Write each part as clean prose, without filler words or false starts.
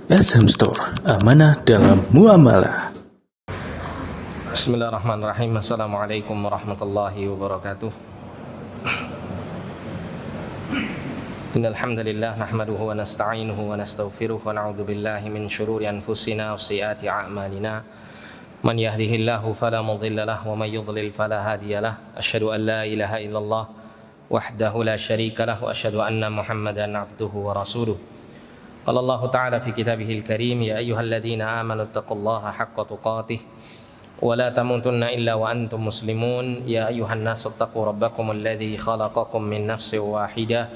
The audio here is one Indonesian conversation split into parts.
SM Store, amanah dalam muamalah. Bismillahirrahmanirrahim. Assalamualaikum warahmatullahi wabarakatuh. Innal hamdalillah nahmaduhu wa nasta'inuhu wa nastaghfiruh wa na'udzu billahi min shururi anfusina wa sayyiati a'malina. Man yahdihillahu fala mudilla lahu wa may yudlil fala hadiya lahu. Asyhadu an la ilaha illallah wahdahu la syarika lahu wa asyhadu anna Muhammadan 'abduhu wa rasuluh. Qala Allah Ta'ala fi kitabihil karim, ya ayyuhalladzina amanu taqullaha haqqa tuqatih wa la tamutunna illa wa antum muslimun. Ya ayyuhan nasu taqu rabbakum alladzi khalaqakum min nafsin wahidah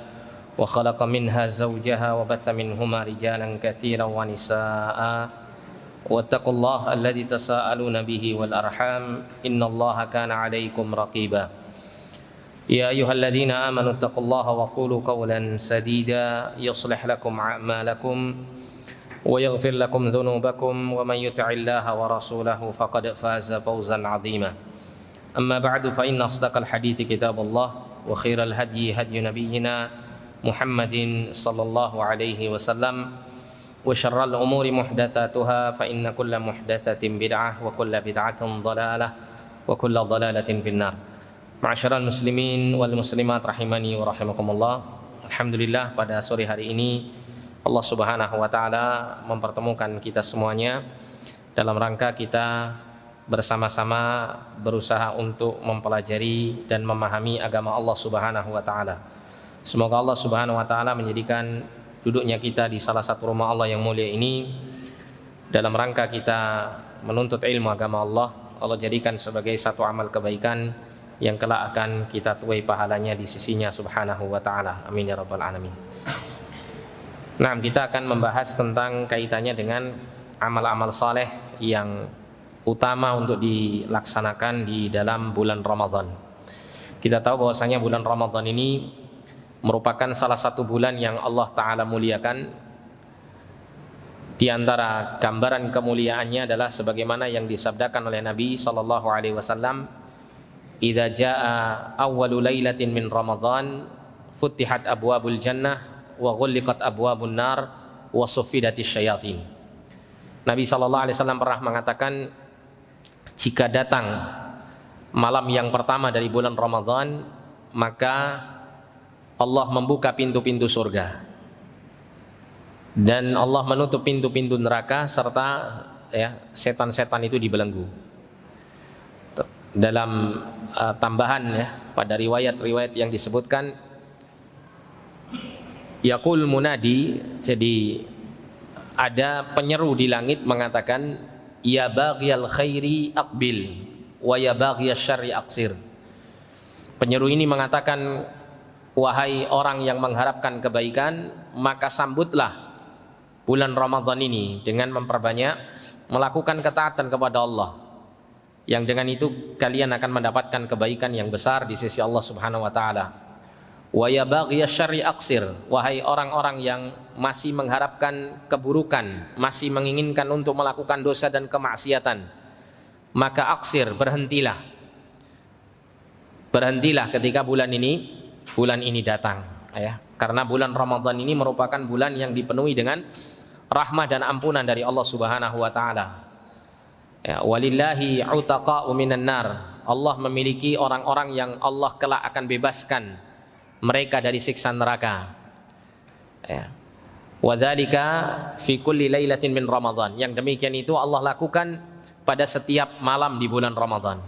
wa khalaqa minha zawjaha wa batha minhuma rijalan katsiran wa nisaa'a wattaqullaha alladzi tasaaluna bihi wal arham innallaha kana 'alaikum raqiba. Ya ayyuhalladzina amanu taqullaha wa qulu qawlan sadida yuslih lakum a'malakum wa yaghfir lakum dhunubakum wa man yuti'illaha wa rasulahu faqad faza fawzan 'azima. Amma ba'du, fa inna asdaqal hadithi kitabullah wa khairal hadyi hadyu nabiyyina Muhammadin sallallahu alaihi wasallam wa syarral umuri muhdatsatuha fa inna kulla muhdatsatin bid'ah wa kulla bid'atin dhalalah wa kulla dhalalatin finnar. Ma'asyiral muslimin wal muslimat rahimani wa rahimakumullah. Alhamdulillah, pada sore hari ini Allah Subhanahu wa taala mempertemukan kita semuanya dalam rangka kita bersama-sama berusaha untuk mempelajari dan memahami agama Allah Subhanahu wa taala. Semoga Allah Subhanahu wa taala menjadikan duduknya kita di salah satu rumah Allah yang mulia ini dalam rangka kita menuntut ilmu agama Allah. Allah jadikan sebagai satu amal kebaikan yang kelak akan kita tuai pahalanya di sisinya Subhanahu wa ta'ala. Amin ya rabbal alamin. Nah, kita akan membahas tentang kaitannya dengan amal-amal saleh yang utama untuk dilaksanakan di dalam bulan Ramadan. Kita tahu bahwasanya bulan Ramadan ini merupakan salah satu bulan yang Allah Ta'ala muliakan. Di antara gambaran kemuliaannya adalah sebagaimana yang disabdakan oleh Nabi SAW, idza jaa awwalu lailatin min Ramadan futihat abwabul jannah wa ghulliqat abwabun nar wa suffidatis syayatin. Nabi sallallahu alaihi wasallam pernah mengatakan, jika datang malam yang pertama dari bulan Ramadan, maka Allah membuka pintu-pintu surga dan Allah menutup pintu-pintu neraka, serta setan-setan itu dibelenggu. Dalam tambahan pada riwayat-riwayat yang disebutkan, yaqul munadi, jadi ada penyeru di langit mengatakan, ya baghiyal khairi aqbil wa ya baghiyasy syarri aqsir. Penyeru ini mengatakan, wahai orang yang mengharapkan kebaikan, maka sambutlah bulan Ramadan ini dengan memperbanyak melakukan ketaatan kepada Allah, yang dengan itu kalian akan mendapatkan kebaikan yang besar di sisi Allah Subhanahu wa taala. Wa ya baghiyasy syarri aqsir, wahai orang-orang yang masih mengharapkan keburukan, masih menginginkan untuk melakukan dosa dan kemaksiatan, maka aqsir, berhentilah. Berhentilah ketika bulan ini datang, karena bulan Ramadan ini merupakan bulan yang dipenuhi dengan rahmah dan ampunan dari Allah Subhanahu wa taala. Walillahi utaqa'u minan nar. Allah memiliki orang-orang yang Allah kelak akan bebaskan mereka dari siksa neraka. Wa dzalika fi kulli lailatin min Ramadan. Yang demikian itu Allah lakukan pada setiap malam di bulan Ramadan.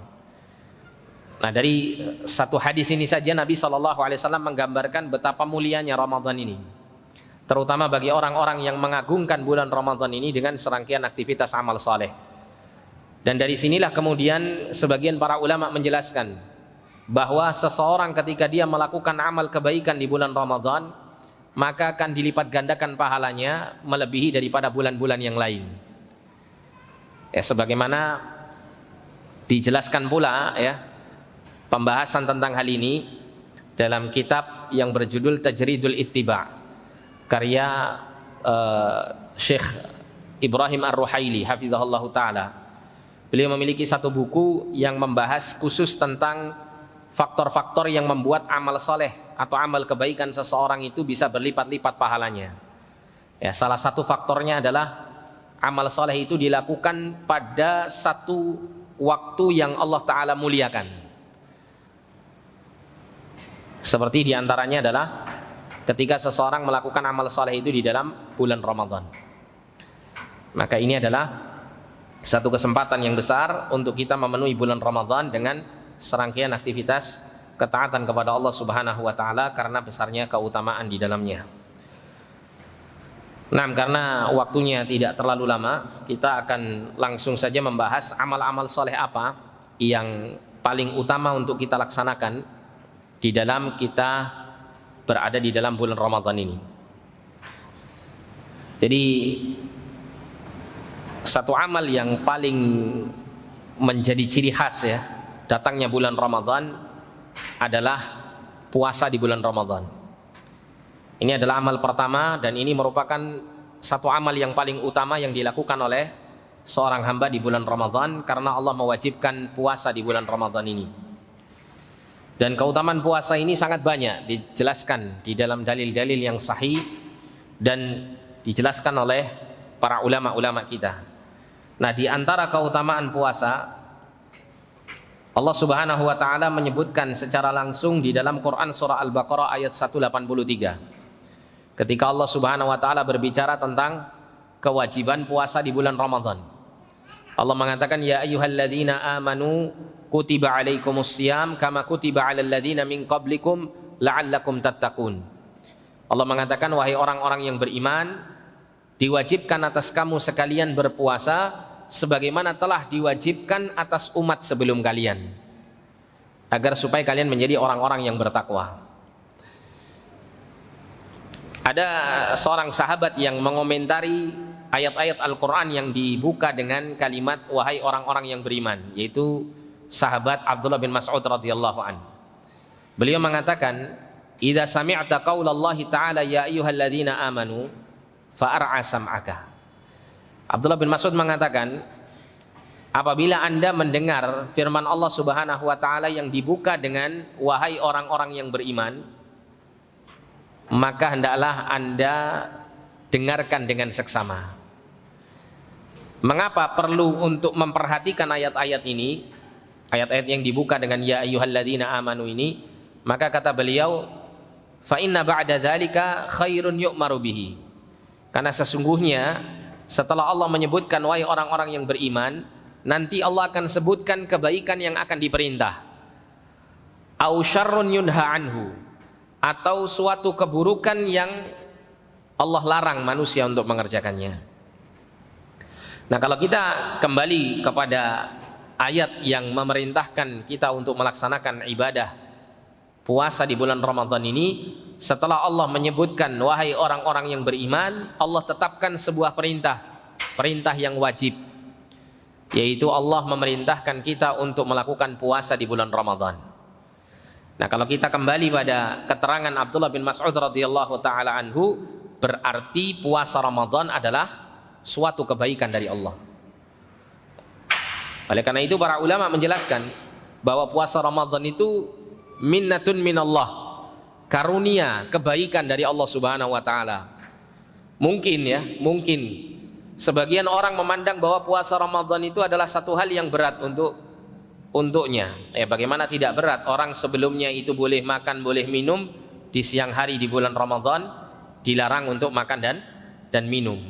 Nah, dari satu hadis ini saja Nabi SAW menggambarkan betapa mulianya Ramadan ini, terutama bagi orang-orang yang mengagungkan bulan Ramadan ini dengan serangkaian aktivitas amal saleh. Dan dari sinilah kemudian sebagian para ulama menjelaskan bahwa seseorang ketika dia melakukan amal kebaikan di bulan Ramadan, maka akan dilipat gandakan pahalanya melebihi daripada bulan-bulan yang lain. Sebagaimana dijelaskan pula pembahasan tentang hal ini dalam kitab yang berjudul Tajridul Ittiba' karya Syekh Ibrahim Ar-Ruhaili hafizahullah ta'ala. Beliau memiliki satu buku yang membahas khusus tentang faktor-faktor yang membuat amal soleh atau amal kebaikan seseorang itu bisa berlipat-lipat pahalanya. Ya, salah satu faktornya adalah amal soleh itu dilakukan pada satu waktu yang Allah Ta'ala muliakan. Seperti diantaranya adalah ketika seseorang melakukan amal soleh itu di dalam bulan Ramadan. Maka ini adalah satu kesempatan yang besar untuk kita memenuhi bulan Ramadan dengan serangkaian aktivitas ketaatan kepada Allah Subhanahu wa Ta'ala karena besarnya keutamaan di dalamnya. Nah, karena waktunya tidak terlalu lama, kita akan langsung saja membahas amal-amal soleh apa yang paling utama untuk kita laksanakan di dalam kita berada di dalam bulan Ramadan ini. Jadi satu amal yang paling menjadi ciri khas ya datangnya bulan Ramadan adalah puasa di bulan Ramadan. Ini adalah amal pertama dan ini merupakan satu amal yang paling utama yang dilakukan oleh seorang hamba di bulan Ramadan karena Allah mewajibkan puasa di bulan Ramadan ini. Dan keutamaan puasa ini sangat banyak dijelaskan di dalam dalil-dalil yang sahih dan dijelaskan oleh para ulama-ulama kita. Nah, di antara keutamaan puasa, Allah Subhanahu wa Ta'ala menyebutkan secara langsung di dalam Quran surah Al-Baqarah ayat 183. Ketika Allah Subhanahu wa Ta'ala berbicara tentang kewajiban puasa di bulan Ramadan. Allah mengatakan, ya ayyuhalladzina amanu kutiba alaikumussyam kama kutiba alal ladzina min qablikum la'allakum tattaqun. Allah mengatakan, wahai orang-orang yang beriman, diwajibkan atas kamu sekalian berpuasa sebagaimana telah diwajibkan atas umat sebelum kalian, agar supaya kalian menjadi orang-orang yang bertakwa. Ada seorang sahabat yang mengomentari ayat-ayat Al-Quran yang dibuka dengan kalimat wahai orang-orang yang beriman, yaitu sahabat Abdullah bin Mas'ud radhiyallahu an. Beliau mengatakan, idza sami'ta qaulallahi ta'ala ya ayyuhalladzina amanu fa'ar'a sam'aka. Abdullah bin Mas'ud mengatakan, apabila Anda mendengar firman Allah Subhanahu wa Ta'ala yang dibuka dengan wahai orang-orang yang beriman, maka hendaklah Anda dengarkan dengan seksama. Mengapa perlu untuk memperhatikan ayat-ayat ini, ayat-ayat yang dibuka dengan ya ayyuhalladzina amanu ini? Maka kata beliau, fa inna ba'da dzalika khairun yu'maru bihi. Karena sesungguhnya setelah Allah menyebutkan wahai orang-orang yang beriman, nanti Allah akan sebutkan kebaikan yang akan diperintah. Au syarrun yunha anhu, atau suatu keburukan yang Allah larang manusia untuk mengerjakannya. Nah, kalau kita kembali kepada ayat yang memerintahkan kita untuk melaksanakan ibadah puasa di bulan Ramadan ini, setelah Allah menyebutkan wahai orang-orang yang beriman, Allah tetapkan sebuah perintah yang wajib, yaitu Allah memerintahkan kita untuk melakukan puasa di bulan Ramadan. Nah, kalau kita kembali pada keterangan Abdullah bin Mas'ud radhiyallahu taala anhu, berarti puasa Ramadan adalah suatu kebaikan dari Allah. Oleh karena itu para ulama menjelaskan bahwa puasa Ramadan itu minnatun minallah, karunia, kebaikan dari Allah Subhanahu wa Ta'ala. Mungkin sebagian orang memandang bahwa puasa Ramadan itu adalah satu hal yang berat untuknya. Bagaimana tidak berat? Orang sebelumnya itu boleh makan, boleh minum, di siang hari di bulan Ramadan dilarang untuk makan dan minum.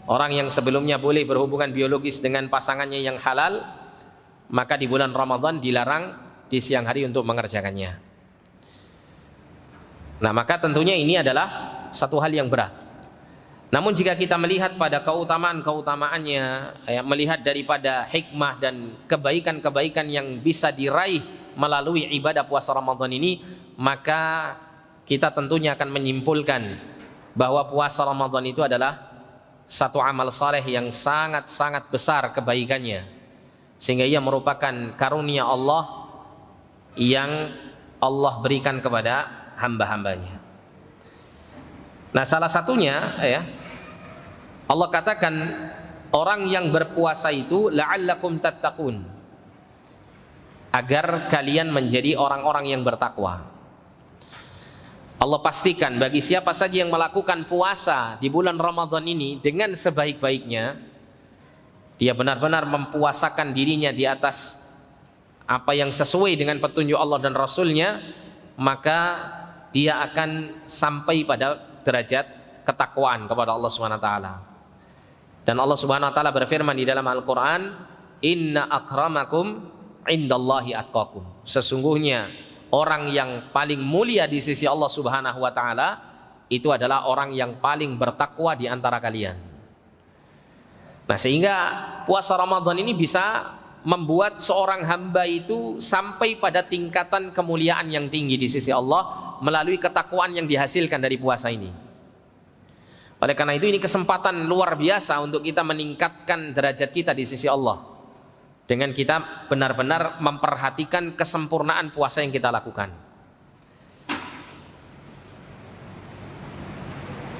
Orang yang sebelumnya boleh berhubungan biologis dengan pasangannya yang halal, maka di bulan Ramadan dilarang di siang hari untuk mengerjakannya. Nah, maka tentunya ini adalah satu hal yang berat. Namun jika kita melihat pada keutamaan-keutamaannya, melihat daripada hikmah dan kebaikan-kebaikan yang bisa diraih melalui ibadah puasa Ramadan ini, maka kita tentunya akan menyimpulkan bahwa puasa Ramadan itu adalah satu amal saleh yang sangat-sangat besar kebaikannya, sehingga ia merupakan karunia Allah yang Allah berikan kepada hamba-hambanya. Nah, salah satunya Allah katakan orang yang berpuasa itu la'allakum tattaqun, agar kalian menjadi orang-orang yang bertakwa. Allah pastikan bagi siapa saja yang melakukan puasa di bulan Ramadan ini dengan sebaik-baiknya, dia benar-benar mempuasakan dirinya di atas apa yang sesuai dengan petunjuk Allah dan Rasulnya, maka dia akan sampai pada derajat ketakwaan kepada Allah Subhanahu wa taala. Dan Allah Subhanahu wa taala berfirman di dalam Al-Qur'an, "Inna akramakum indallahi atqakum." Sesungguhnya orang yang paling mulia di sisi Allah Subhanahu wa taala itu adalah orang yang paling bertakwa di antara kalian. Nah, sehingga puasa Ramadan ini bisa membuat seorang hamba itu sampai pada tingkatan kemuliaan yang tinggi di sisi Allah melalui ketakwaan yang dihasilkan dari puasa ini. Oleh karena itu ini kesempatan luar biasa untuk kita meningkatkan derajat kita di sisi Allah dengan kita benar-benar memperhatikan kesempurnaan puasa yang kita lakukan.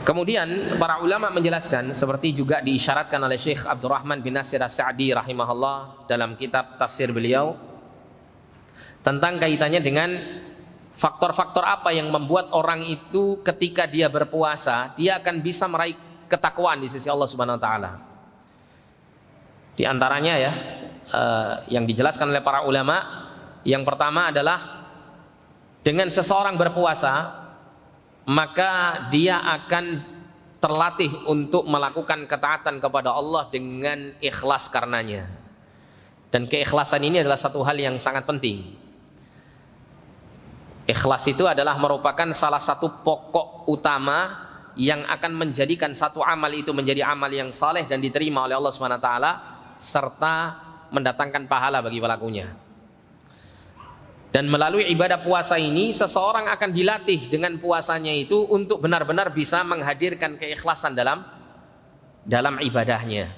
Kemudian para ulama menjelaskan, seperti juga diisyaratkan oleh Syekh Abdurrahman bin Nasir As-Sa'di rahimahullah dalam kitab tafsir beliau, tentang kaitannya dengan faktor-faktor apa yang membuat orang itu ketika dia berpuasa dia akan bisa meraih ketakwaan di sisi Allah Subhanahu wa taala. Di antaranya ya, yang dijelaskan oleh para ulama, yang pertama adalah dengan seseorang berpuasa maka dia akan terlatih untuk melakukan ketaatan kepada Allah dengan ikhlas karenanya. Dan keikhlasan ini adalah satu hal yang sangat penting. Ikhlas itu adalah merupakan salah satu pokok utama yang akan menjadikan satu amal itu menjadi amal yang saleh dan diterima oleh Allah Subhanahu wa taala serta mendatangkan pahala bagi pelakunya. Dan melalui ibadah puasa ini seseorang akan dilatih dengan puasanya itu untuk benar-benar bisa menghadirkan keikhlasan dalam ibadahnya.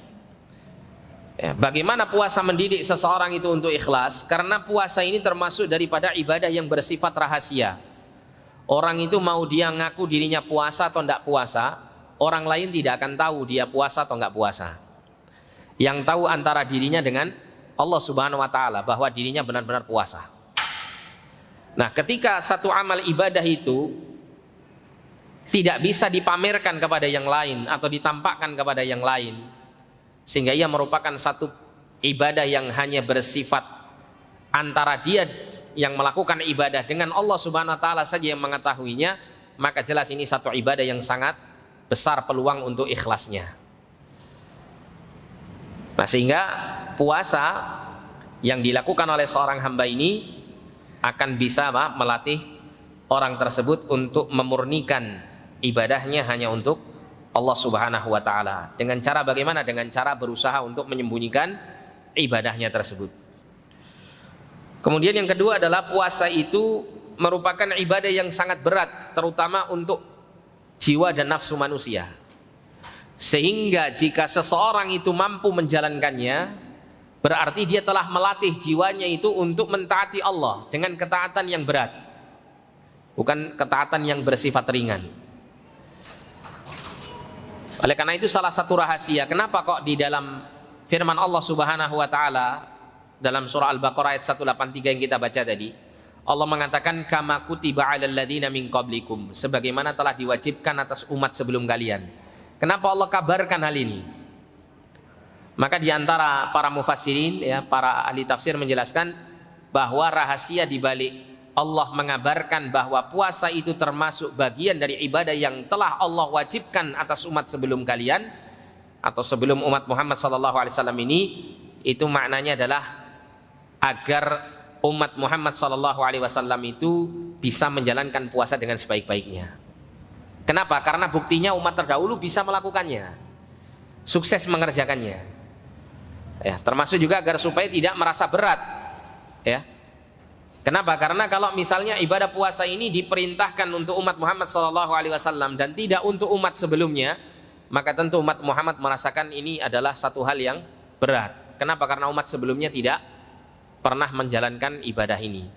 Ya, bagaimana puasa mendidik seseorang itu untuk ikhlas? Karena puasa ini termasuk daripada ibadah yang bersifat rahasia. Orang itu mau dia ngaku dirinya puasa atau tidak puasa, orang lain tidak akan tahu dia puasa atau enggak puasa. Yang tahu antara dirinya dengan Allah Subhanahu wa taala bahwa dirinya benar-benar puasa. Nah, ketika satu amal ibadah itu tidak bisa dipamerkan kepada yang lain atau ditampakkan kepada yang lain, sehingga ia merupakan satu ibadah yang hanya bersifat antara dia yang melakukan ibadah dengan Allah Subhanahu wa taala saja yang mengetahuinya, maka jelas ini satu ibadah yang sangat besar peluang untuk ikhlasnya. Nah, sehingga puasa yang dilakukan oleh seorang hamba ini akan bisa melatih orang tersebut untuk memurnikan ibadahnya hanya untuk Allah Subhanahu wa taala. Dengan cara bagaimana? Dengan cara berusaha untuk menyembunyikan ibadahnya tersebut. Kemudian yang kedua adalah puasa itu merupakan ibadah yang sangat berat, terutama untuk jiwa dan nafsu manusia. Sehingga jika seseorang itu mampu menjalankannya, berarti dia telah melatih jiwanya itu untuk mentaati Allah dengan ketaatan yang berat, bukan ketaatan yang bersifat ringan. Oleh karena itu salah satu rahasia kenapa kok di dalam firman Allah Subhanahu wa taala dalam surah Al-Baqarah ayat 183 yang kita baca tadi, Allah mengatakan kama kutiba 'alal ladzina min qablikum, sebagaimana telah diwajibkan atas umat sebelum kalian. Kenapa Allah kabarkan hal ini? Maka di antara para mufassirin, ya, para ahli tafsir menjelaskan bahwa rahasia di balik Allah mengabarkan bahwa puasa itu termasuk bagian dari ibadah yang telah Allah wajibkan atas umat sebelum kalian atau sebelum umat Muhammad SAW ini, itu maknanya adalah agar umat Muhammad SAW itu bisa menjalankan puasa dengan sebaik-baiknya. Kenapa? Karena buktinya umat terdahulu bisa melakukannya, sukses mengerjakannya. Ya, termasuk juga agar supaya tidak merasa berat. Ya. Kenapa? Karena kalau misalnya ibadah puasa ini diperintahkan untuk umat Muhammad SAW dan tidak untuk umat sebelumnya, maka tentu umat Muhammad merasakan ini adalah satu hal yang berat. Kenapa? Karena umat sebelumnya tidak pernah menjalankan ibadah ini.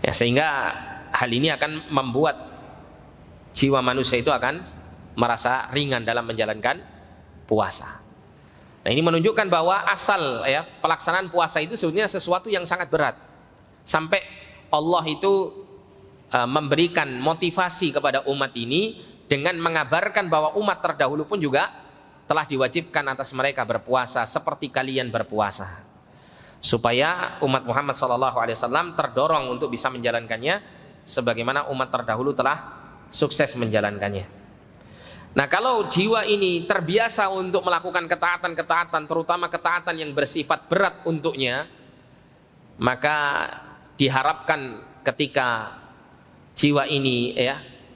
Ya, sehingga hal ini akan membuat jiwa manusia itu akan merasa ringan dalam menjalankan puasa. Nah, ini menunjukkan bahwa asal ya pelaksanaan puasa itu sebenarnya sesuatu yang sangat berat. Sampai Allah itu memberikan motivasi kepada umat ini dengan mengabarkan bahwa umat terdahulu pun juga telah diwajibkan atas mereka berpuasa seperti kalian berpuasa, supaya umat Muhammad SAW terdorong untuk bisa menjalankannya sebagaimana umat terdahulu telah sukses menjalankannya. Nah, kalau jiwa ini terbiasa untuk melakukan ketaatan-ketaatan, terutama ketaatan yang bersifat berat untuknya, maka diharapkan ketika jiwa ini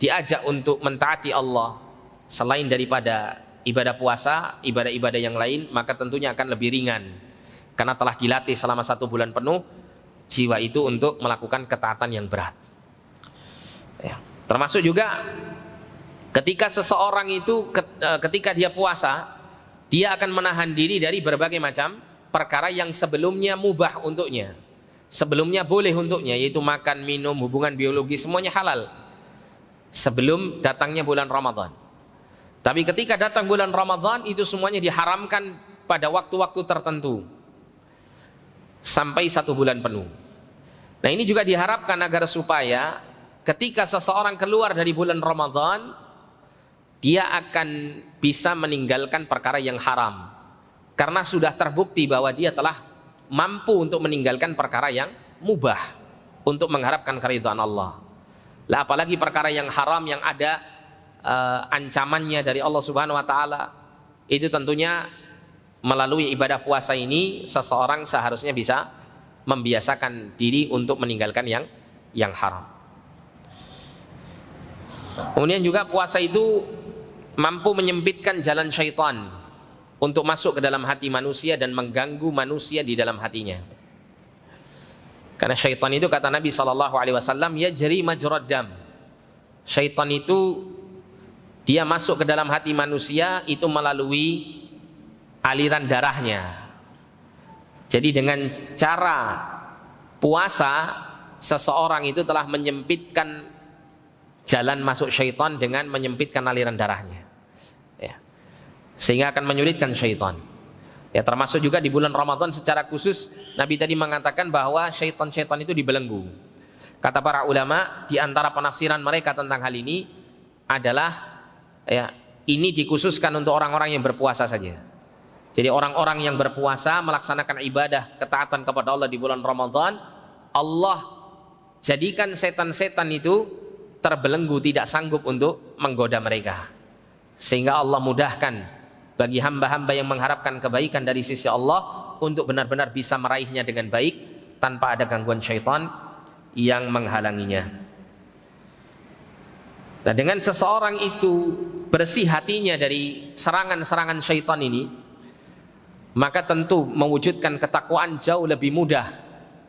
diajak untuk mentaati Allah selain daripada ibadah puasa, ibadah-ibadah yang lain, maka tentunya akan lebih ringan karena telah dilatih selama 1 bulan penuh jiwa itu untuk melakukan ketaatan yang berat. Termasuk juga ketika seseorang itu ketika dia puasa, dia akan menahan diri dari berbagai macam perkara yang sebelumnya mubah untuknya, sebelumnya boleh untuknya, yaitu makan, minum, hubungan biologi, semuanya halal sebelum datangnya bulan Ramadan. Tapi ketika datang bulan Ramadan, itu semuanya diharamkan pada waktu-waktu tertentu sampai 1 bulan penuh. Nah, ini juga diharapkan agar supaya ketika seseorang keluar dari bulan Ramadan, dia akan bisa meninggalkan perkara yang haram karena sudah terbukti bahwa dia telah mampu untuk meninggalkan perkara yang mubah untuk mengharapkan keridhaan Allah. Lah, apalagi perkara yang haram yang ada ancamannya dari Allah Subhanahu wa taala, itu tentunya melalui ibadah puasa ini seseorang seharusnya bisa membiasakan diri untuk meninggalkan yang haram. Kemudian juga puasa itu mampu menyempitkan jalan syaitan untuk masuk ke dalam hati manusia dan mengganggu manusia di dalam hatinya. Karena syaitan itu, kata Nabi SAW, yajri majrad dam. Syaitan itu dia masuk ke dalam hati manusia itu melalui aliran darahnya. Jadi dengan cara puasa, seseorang itu telah menyempitkan jalan masuk syaitan dengan menyempitkan aliran darahnya, sehingga akan menyulitkan syaitan. Termasuk juga di bulan Ramadan secara khusus Nabi tadi mengatakan bahwa syaitan-syaitan itu dibelenggu. Kata para ulama, di antara penafsiran mereka tentang hal ini adalah ini dikhususkan untuk orang-orang yang berpuasa saja. Jadi orang-orang yang berpuasa melaksanakan ibadah ketaatan kepada Allah di bulan Ramadan, Allah jadikan setan-setan itu terbelenggu, tidak sanggup untuk menggoda mereka, sehingga Allah mudahkan bagi hamba-hamba yang mengharapkan kebaikan dari sisi Allah untuk benar-benar bisa meraihnya dengan baik tanpa ada gangguan syaitan yang menghalanginya. Nah, dengan seseorang itu bersih hatinya dari serangan-serangan syaitan ini, maka tentu mewujudkan ketakwaan jauh lebih mudah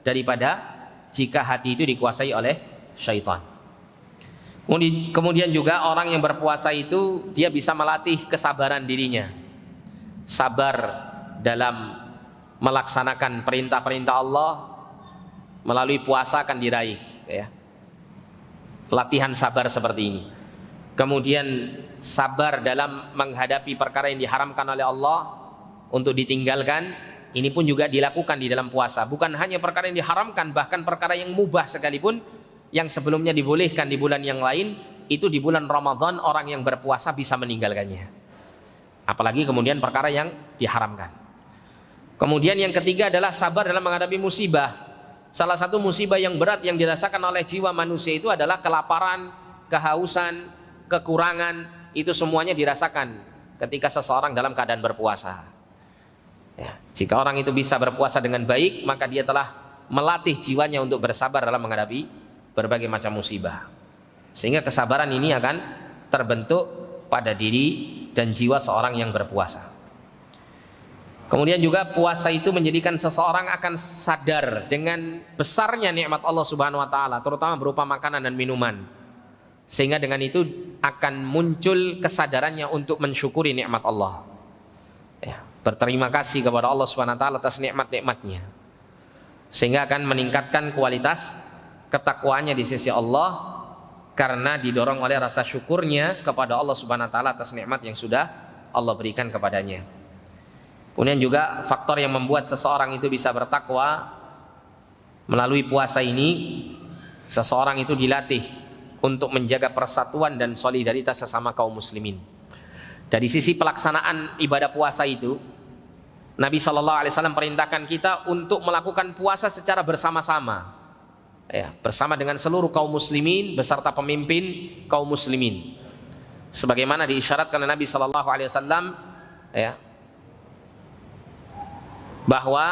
daripada jika hati itu dikuasai oleh syaitan. Kemudian juga orang yang berpuasa itu dia bisa melatih kesabaran dirinya, sabar dalam melaksanakan perintah-perintah Allah. Melalui puasa akan diraih latihan sabar seperti ini. Kemudian sabar dalam menghadapi perkara yang diharamkan oleh Allah untuk ditinggalkan, ini pun juga dilakukan di dalam puasa. Bukan hanya perkara yang diharamkan, bahkan perkara yang mubah sekalipun yang sebelumnya dibolehkan di bulan yang lain, itu di bulan Ramadan orang yang berpuasa bisa meninggalkannya. Apalagi kemudian perkara yang diharamkan. Kemudian yang ketiga adalah sabar dalam menghadapi musibah. Salah satu musibah yang berat yang dirasakan oleh jiwa manusia itu adalah kelaparan, kehausan, kekurangan. Itu semuanya dirasakan ketika seseorang dalam keadaan berpuasa. Jika orang itu bisa berpuasa dengan baik, maka dia telah melatih jiwanya untuk bersabar dalam menghadapi berbagai macam musibah, sehingga kesabaran ini akan terbentuk pada diri dan jiwa seorang yang berpuasa. Kemudian juga puasa itu menjadikan seseorang akan sadar dengan besarnya nikmat Allah Subhanahu wa taala, terutama berupa makanan dan minuman, sehingga dengan itu akan muncul kesadarannya untuk mensyukuri nikmat Allah, berterima kasih kepada Allah Subhanahu wa taala atas nikmat-nikmatnya, sehingga akan meningkatkan kualitas ketakwaannya di sisi Allah karena didorong oleh rasa syukurnya kepada Allah Subhanahu wa taala atas nikmat yang sudah Allah berikan kepadanya. Kemudian juga faktor yang membuat seseorang itu bisa bertakwa melalui puasa ini, seseorang itu dilatih untuk menjaga persatuan dan solidaritas sesama kaum muslimin. Dari sisi pelaksanaan ibadah puasa itu, Nabi SAW perintahkan kita untuk melakukan puasa secara bersama-sama, ya, bersama dengan seluruh kaum muslimin beserta pemimpin kaum muslimin. Sebagaimana diisyaratkan oleh Nabi SAW, ya, bahwa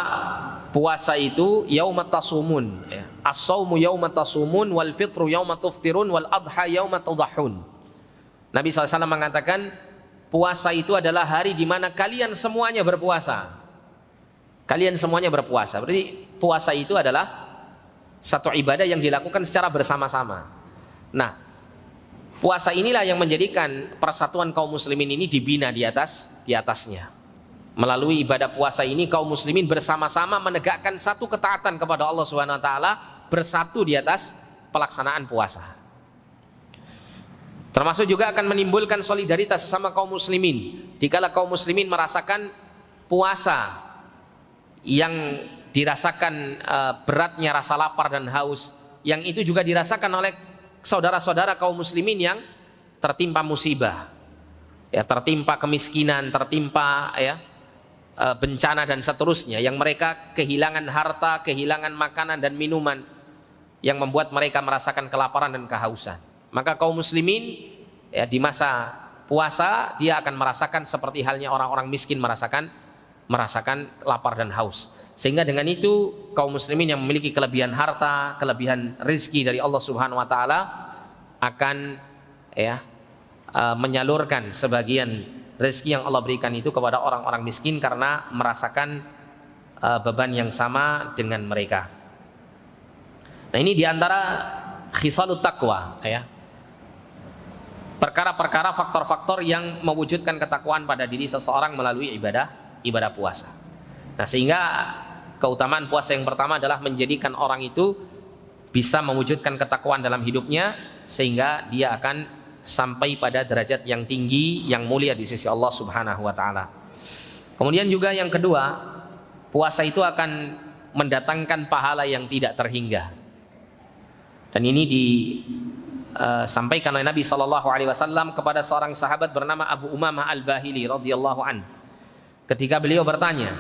puasa itu yaumat tasumun, ya. As-saumu yaumat tasumun wal fitru yaumat tuftirun wal adha yaumat tudahhun. Nabi SAW mengatakan puasa itu adalah hari di mana kalian semuanya berpuasa. Kalian semuanya berpuasa. Berarti puasa itu adalah satu ibadah yang dilakukan secara bersama-sama. Nah, puasa inilah yang menjadikan persatuan kaum muslimin ini dibina di atasnya. Melalui ibadah puasa ini kaum muslimin bersama-sama menegakkan satu ketaatan kepada Allah Subhanahu wa taala, bersatu di atas pelaksanaan puasa. Termasuk juga akan menimbulkan solidaritas sesama kaum muslimin. Dikala kaum muslimin merasakan puasa yang dirasakan beratnya rasa lapar dan haus, yang itu juga dirasakan oleh saudara-saudara kaum muslimin yang tertimpa musibah, ya, tertimpa kemiskinan, tertimpa, ya, bencana dan seterusnya, yang mereka kehilangan harta, kehilangan makanan dan minuman, yang membuat mereka merasakan kelaparan dan kehausan. Maka kaum muslimin, ya, di masa puasa dia akan merasakan seperti halnya orang-orang miskin merasakan lapar dan haus. Sehingga dengan itu kaum muslimin yang memiliki kelebihan harta, kelebihan rezeki dari Allah Subhanahu wa taala akan, ya, menyalurkan sebagian rezeki yang Allah berikan itu kepada orang-orang miskin karena merasakan beban yang sama dengan mereka. Nah, ini diantara khisalut taqwa, ya, perkara-perkara, faktor-faktor yang mewujudkan ketakwaan pada diri seseorang melalui ibadah puasa. Nah, sehingga keutamaan puasa yang pertama adalah menjadikan orang itu bisa mewujudkan ketakwaan dalam hidupnya, sehingga dia akan sampai pada derajat yang tinggi, yang mulia di sisi Allah Subhanahu wa taala. Kemudian juga yang kedua, puasa itu akan mendatangkan pahala yang tidak terhingga. Dan ini disampaikan oleh Nabi SAW kepada seorang sahabat bernama Abu Umamah Al-Bahili radhiyallahu an. Ketika beliau bertanya,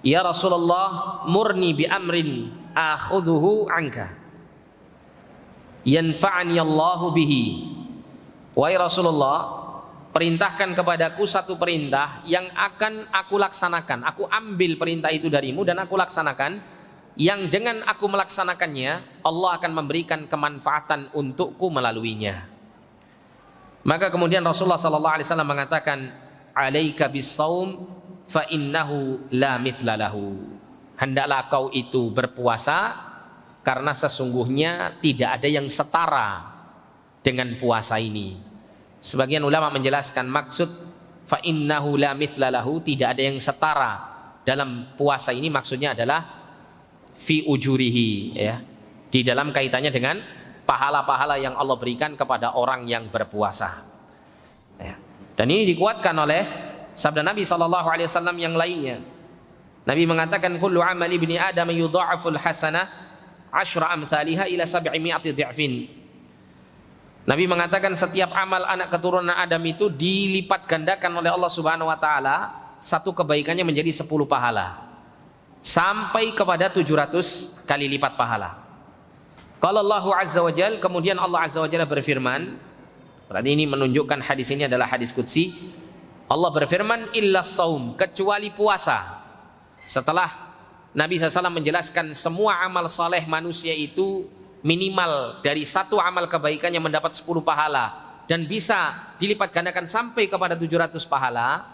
"Ya Rasulullah, murni bi amrin akhudhuhu anka yanfa'ani Allahu bihi." Wahai Rasulullah, perintahkan kepadaku satu perintah yang akan aku laksanakan. Aku ambil perintah itu darimu dan aku laksanakan, yang dengan aku melaksanakannya Allah akan memberikan kemanfaatan untukku melaluinya. Maka kemudian Rasulullah SAW mengatakan, "Alaika bis-shaum fa innahu la mithla lahu." Hendaklah kau itu berpuasa karena sesungguhnya tidak ada yang setara dengan puasa ini. Sebagian ulama menjelaskan maksud fa innahu la mithla lahu, tidak ada yang setara dalam puasa ini, maksudnya adalah fi ujurihi, ya, di dalam kaitannya dengan pahala-pahala yang Allah berikan kepada orang yang berpuasa, ya. Dan ini dikuatkan oleh sabda Nabi SAW yang lainnya. Nabi mengatakan, kullu amali ibni adam yudha'aful hasanah asyra amthaliha ila 700 dhi'fin. Nabi mengatakan setiap amal anak keturunan Adam itu dilipat gandakan oleh Allah Subhanahu wa taala, satu kebaikannya menjadi 10 pahala, sampai kepada 700 kali lipat pahala. Qala Allahu azza wa jalla, kemudian Allah azza wa jalla berfirman, berarti ini menunjukkan hadis ini adalah hadis qudsi. Allah berfirman, illa shaum, kecuali puasa. Setelah Nabi SAW menjelaskan semua amal saleh manusia itu minimal dari satu amal kebaikannya mendapat 10 pahala dan bisa dilipat gandakan sampai kepada 700 pahala,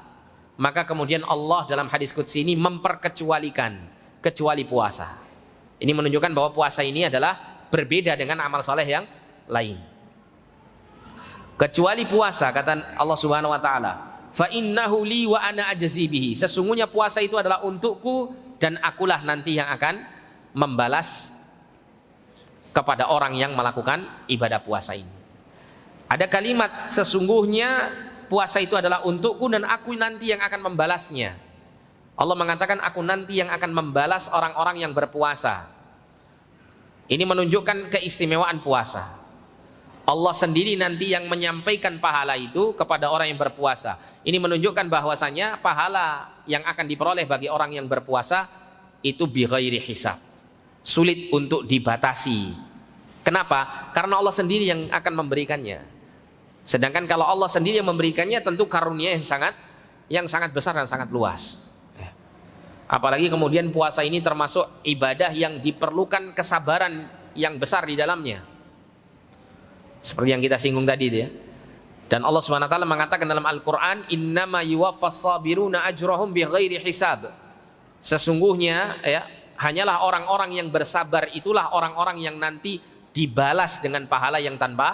maka kemudian Allah dalam hadis qudsi ini memperkecualikan kecuali puasa. Ini menunjukkan bahwa puasa ini adalah berbeda dengan amal saleh yang lain. Kecuali puasa, kata Allah Subhanahu wa taala, fa innahu li wa ana ajzi bihi, sesungguhnya puasa itu adalah untukku dan akulah nanti yang akan membalas kepada orang yang melakukan ibadah puasa ini. Ada kalimat sesungguhnya puasa itu adalah untukku dan aku nanti yang akan membalasnya. Allah mengatakan aku nanti yang akan membalas orang-orang yang berpuasa. Ini menunjukkan keistimewaan puasa. Allah sendiri nanti yang menyampaikan pahala itu kepada orang yang berpuasa. Ini menunjukkan bahwasanya pahala yang akan diperoleh bagi orang yang berpuasa itu bighairi hisab. Sulit untuk dibatasi. Kenapa? Karena Allah sendiri yang akan memberikannya. Sedangkan kalau Allah sendiri yang memberikannya, tentu karunia yang sangat besar dan sangat luas. Apalagi kemudian puasa ini termasuk ibadah yang diperlukan kesabaran yang besar di dalamnya. Seperti yang kita singgung tadi itu ya. Dan Allah SWT mengatakan dalam Al-Quran, innama yuwaffas sabiruna ajrahum bighairi hisab. Sesungguhnya ya, hanyalah orang-orang yang bersabar itulah orang-orang yang nanti dibalas dengan pahala yang tanpa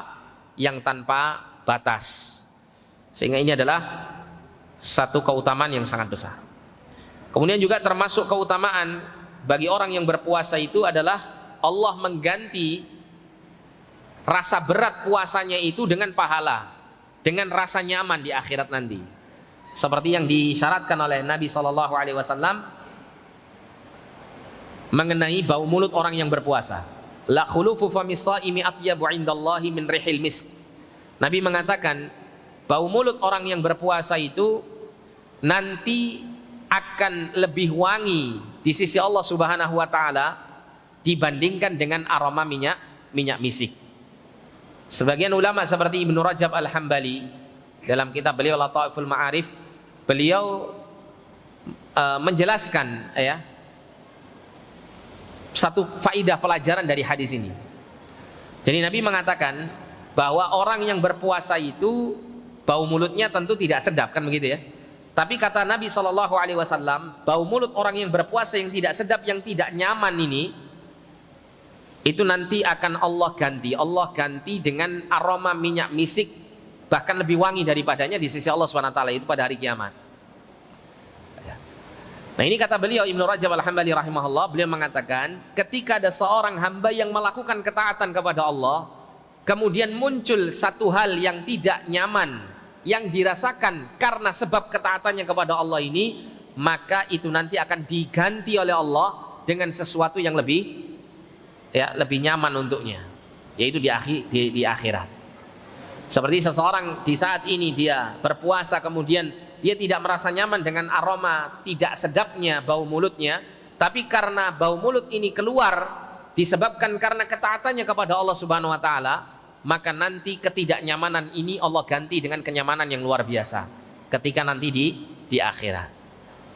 batas. Sehingga ini adalah satu keutamaan yang sangat besar. Kemudian juga termasuk keutamaan bagi orang yang berpuasa itu adalah Allah mengganti rasa berat puasanya itu dengan pahala, dengan rasa nyaman di akhirat nanti. Seperti yang disyaratkan oleh Nabi SAW mengenai bau mulut orang yang berpuasa. La khulufu famis shaimi atyabu indallahi min rihil misk. Nabi mengatakan bau mulut orang yang berpuasa itu nanti akan lebih wangi di sisi Allah Subhanahu wa taala dibandingkan dengan aroma minyak misik. Sebagian ulama seperti Ibnu Rajab Al-Hambali dalam kitab beliau Lataiful Ma'arif, beliau menjelaskan ya satu faidah pelajaran dari hadis ini. Jadi Nabi mengatakan bahwa orang yang berpuasa itu bau mulutnya tentu tidak sedap, kan begitu ya. Tapi kata Nabi SAW, bau mulut orang yang berpuasa yang tidak sedap, yang tidak nyaman ini, itu nanti akan Allah ganti dengan aroma minyak misik, bahkan lebih wangi daripadanya di sisi Allah SWT itu pada hari kiamat. Nah ini kata beliau Ibnu Rajab Al-Hambali rahimahullah, beliau mengatakan ketika ada seorang hamba yang melakukan ketaatan kepada Allah, kemudian muncul satu hal yang tidak nyaman yang dirasakan karena sebab ketaatannya kepada Allah ini, maka itu nanti akan diganti oleh Allah dengan sesuatu yang lebih nyaman untuknya, yaitu di akhirat. Seperti seseorang di saat ini dia berpuasa, kemudian dia tidak merasa nyaman dengan aroma tidak sedapnya bau mulutnya, tapi karena bau mulut ini keluar disebabkan karena ketaatannya kepada Allah Subhanahu wa taala, maka nanti ketidaknyamanan ini Allah ganti dengan kenyamanan yang luar biasa ketika nanti di akhirat.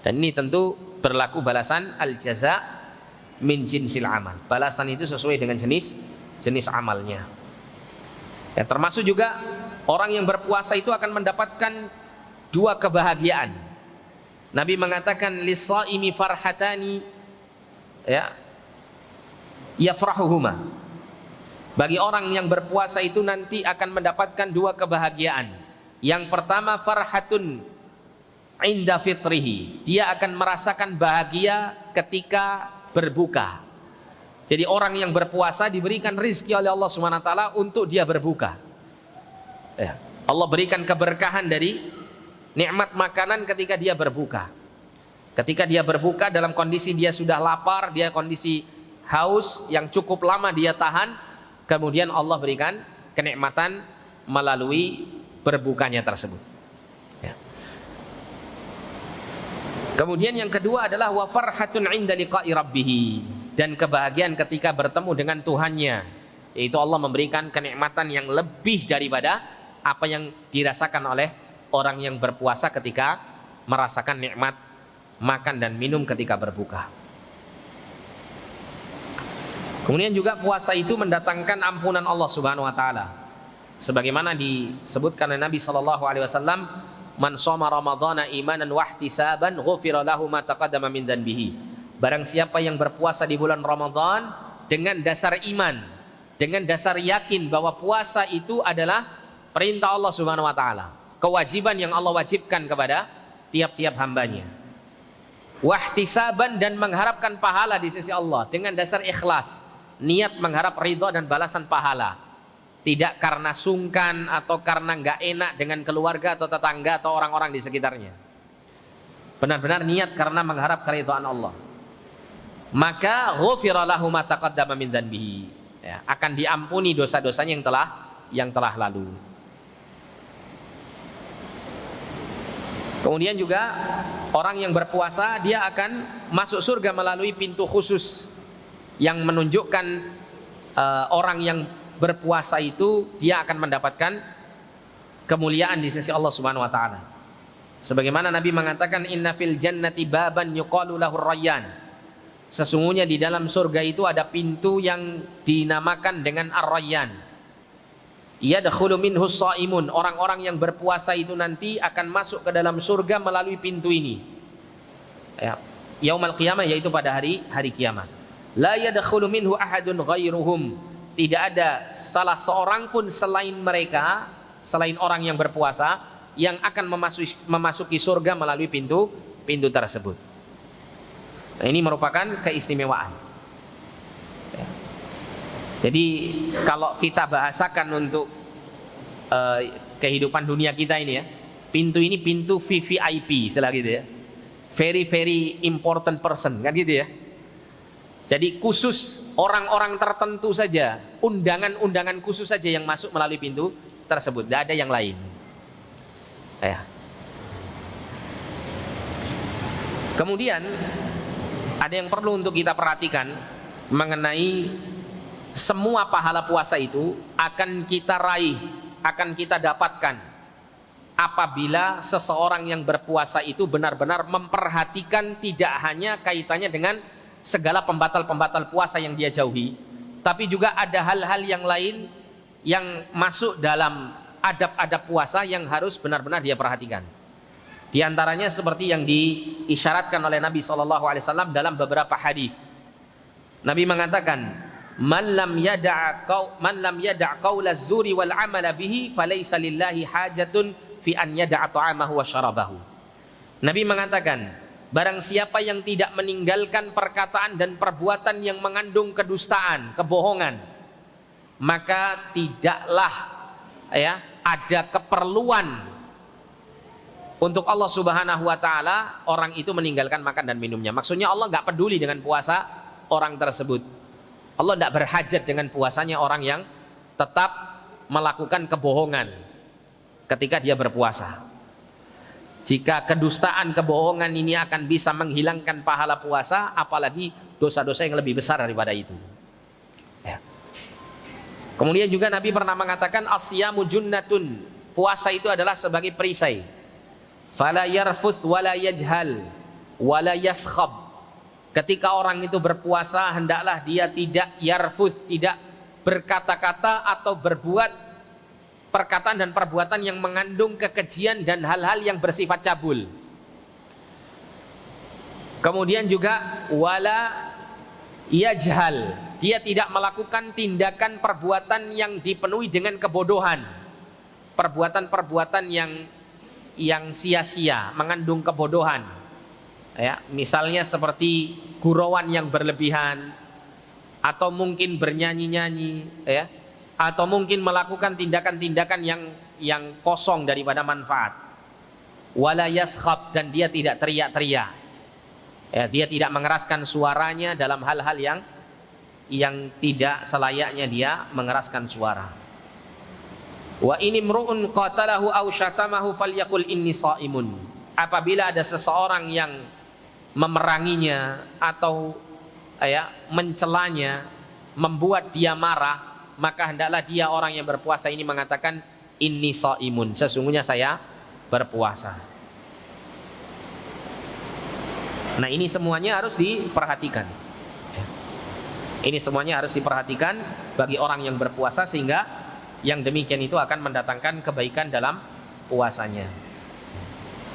Dan ini tentu berlaku balasan al-jaza min jinsil amal. Balasan itu sesuai dengan jenis amalnya. Ya, termasuk juga orang yang berpuasa itu akan mendapatkan dua kebahagiaan. Nabi mengatakan lis-shaimi farhatani ya yafrahuhuma. Bagi orang yang berpuasa itu nanti akan mendapatkan dua kebahagiaan. Yang pertama farhatun inda fitrihi. Dia akan merasakan bahagia ketika berbuka. Jadi orang yang berpuasa diberikan rizki oleh Allah SWT untuk dia berbuka ya. Allah berikan keberkahan dari nikmat makanan ketika dia berbuka. Ketika dia berbuka dalam kondisi dia sudah lapar, dia kondisi haus yang cukup lama dia tahan, kemudian Allah berikan kenikmatan melalui berbukanya tersebut ya. Kemudian yang kedua adalah wa farhatun 'inda liqa'i rabbih, dan kebahagiaan ketika bertemu dengan Tuhannya, yaitu Allah memberikan kenikmatan yang lebih daripada apa yang dirasakan oleh orang yang berpuasa ketika merasakan nikmat makan dan minum ketika berbuka. Kemudian juga puasa itu mendatangkan ampunan Allah Subhanahu wa taala. Sebagaimana disebutkan oleh Nabi sallallahu alaihi wasallam, man shoma ramadhana imanan wa ihtisaban ghufira lahu ma taqaddama min dzanbihi. Barang siapa yang berpuasa di bulan Ramadan dengan dasar iman, dengan dasar yakin bahwa puasa itu adalah perintah Allah Subhanahu wa taala, kewajiban yang Allah wajibkan kepada tiap-tiap hambanya. Wa ihtisaban, dan mengharapkan pahala di sisi Allah dengan dasar ikhlas, niat mengharap ridha dan balasan pahala, tidak karena sungkan atau karena nggak enak dengan keluarga atau tetangga atau orang-orang di sekitarnya. Benar-benar niat karena mengharap keridhaan Allah. Maka ghufira lahu ma taqaddama min dzanbihi. Ya, akan diampuni dosa-dosanya yang telah yang telah lalu. Kemudian juga orang yang berpuasa dia akan masuk surga melalui pintu khusus yang menunjukkan orang yang berpuasa itu dia akan mendapatkan kemuliaan di sisi Allah Subhanahu wa taala. Sebagaimana Nabi mengatakan inna fil jannati baban yuqalu lahu rayyan. Sesungguhnya di dalam surga itu ada pintu yang dinamakan dengan ar-rayyan. Yadkhulu minhu shaimun, orang-orang yang berpuasa itu nanti akan masuk ke dalam surga melalui pintu ini. Ya, yaumul qiyamah, yaitu pada hari kiamat. La yadkhulu minhu ahadun ghairuhum. Tidak ada salah seorang pun selain mereka, selain orang yang berpuasa yang akan memasuki surga melalui pintu tersebut. Nah, ini merupakan keistimewaan. Ya. Jadi kalau kita bahasakan untuk kehidupan dunia kita ini ya, pintu ini pintu VVIP istilah gitu ya, very very important person kan gitu ya. Jadi khusus orang-orang tertentu saja, undangan-undangan khusus saja yang masuk melalui pintu tersebut, tidak ada yang lain. Ya. Kemudian ada yang perlu untuk kita perhatikan mengenai semua pahala puasa itu akan kita raih, akan kita dapatkan apabila seseorang yang berpuasa itu benar-benar memperhatikan tidak hanya kaitannya dengan segala pembatal-pembatal puasa yang dia jauhi, tapi juga ada hal-hal yang lain yang masuk dalam adab-adab puasa yang harus benar-benar dia perhatikan. Di antaranya seperti yang diisyaratkan oleh Nabi SAW dalam beberapa hadis. Nabi mengatakan, man lam yada' qaula zuri wal amala bihi falaysa lillahi hajatun fi an yada'a ta'amahu wa syarabahu. Nabi mengatakan, barang siapa yang tidak meninggalkan perkataan dan perbuatan yang mengandung kedustaan, kebohongan, maka tidaklah ya ada keperluan untuk Allah Subhanahu wa taala orang itu meninggalkan makan dan minumnya. Maksudnya Allah nggak peduli dengan puasa orang tersebut. Allah tidak berhajat dengan puasanya orang yang tetap melakukan kebohongan ketika dia berpuasa. Jika kedustaan, kebohongan ini akan bisa menghilangkan pahala puasa, apalagi dosa-dosa yang lebih besar daripada itu. Ya. Kemudian juga Nabi pernah mengatakan as-siyamu junnatun, puasa itu adalah sebagai perisai. Fala yarfuth wala yajhal wala yaskhab. Ketika orang itu berpuasa, hendaklah dia tidak yarfuth, tidak berkata-kata atau berbuat perkataan dan perbuatan yang mengandung kekejian dan hal-hal yang bersifat cabul. Kemudian juga wala yajhal, dia tidak melakukan tindakan perbuatan yang dipenuhi dengan kebodohan, perbuatan-perbuatan yang sia-sia, mengandung kebodohan. Ya, misalnya seperti gurauan yang berlebihan, atau mungkin bernyanyi-nyanyi, ya, atau mungkin melakukan tindakan-tindakan yang kosong daripada manfaat. Wala yaskhab, dan dia tidak teriak-teriak. Ya, dia tidak mengeraskan suaranya dalam hal-hal yang tidak selayaknya dia mengeraskan suara. Wa inimru'un qatalahu aw syatamahu falyaqul inni shaimun. Apabila ada seseorang yang memeranginya atau mencelanya, membuat dia marah, maka hendaklah dia orang yang berpuasa ini mengatakan inni shaimun, sesungguhnya saya berpuasa. Nah, ini semuanya harus diperhatikan. Ini semuanya harus diperhatikan bagi orang yang berpuasa, sehingga yang demikian itu akan mendatangkan kebaikan dalam puasanya.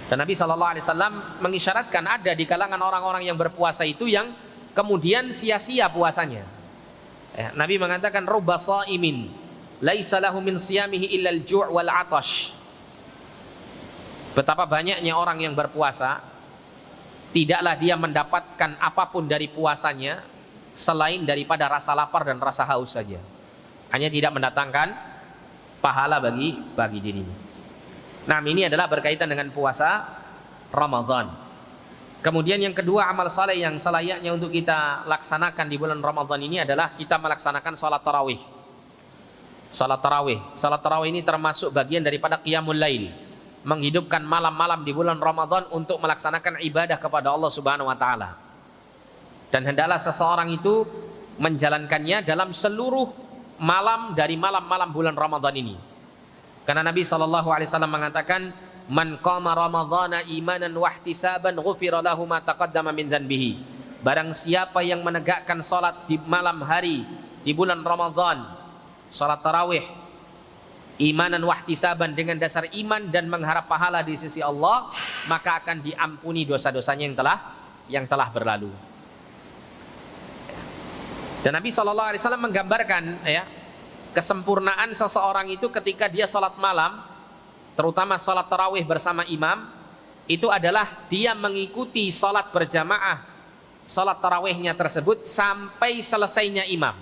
Dan Nabi SAW mengisyaratkan ada di kalangan orang-orang yang berpuasa itu yang kemudian sia-sia puasanya. Nabi mengatakan rubba shaimin laisa lahu min siyamihi illa al-ju' wal 'atash. Betapa banyaknya orang yang berpuasa, tidaklah dia mendapatkan apapun dari puasanya selain daripada rasa lapar dan rasa haus saja. Hanya tidak mendatangkan pahala bagi dirinya. Nah, ini adalah berkaitan dengan puasa Ramadan. Kemudian yang kedua, amal saleh yang selayaknya untuk kita laksanakan di bulan Ramadan ini adalah kita melaksanakan sholat tarawih. salat tarawih. Salat tarawih ini termasuk bagian daripada qiyamul lail, menghidupkan malam-malam di bulan Ramadan untuk melaksanakan ibadah kepada Allah Subhanahu wa taala. Dan hendaklah seseorang itu menjalankannya dalam seluruh malam dari malam-malam bulan Ramadan ini. Karena Nabi SAW mengatakan, "Man qama Ramadhana imanan wa ihtisaban ghufira lahu ma taqaddama min dzanbihi." Barang siapa yang menegakkan salat di malam hari di bulan Ramadan, salat tarawih, imanan wa ihtisaban, dengan dasar iman dan mengharap pahala di sisi Allah, maka akan diampuni dosa-dosanya yang telah berlalu. Dan Nabi SAW menggambarkan kesempurnaan seseorang itu ketika dia sholat malam, terutama sholat tarawih bersama imam, itu adalah dia mengikuti sholat berjamaah, sholat tarawihnya tersebut sampai selesainya imam.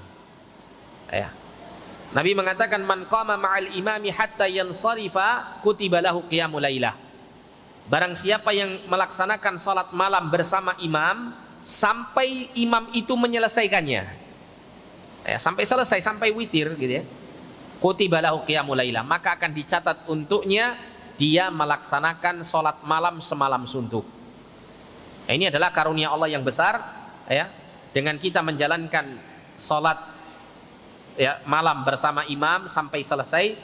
Nabi mengatakan, "Man qama ma'al imami hatta yansarifa kutiba lahu qiyamul lailah." Barang siapa yang melaksanakan sholat malam bersama imam sampai imam itu menyelesaikannya, sampai selesai, sampai witir gitu ya, kutiba lahu qiyamul lailah, maka akan dicatat untuknya dia melaksanakan sholat malam semalam suntuk. Ini adalah karunia Allah yang besar dengan kita menjalankan sholat malam bersama imam sampai selesai,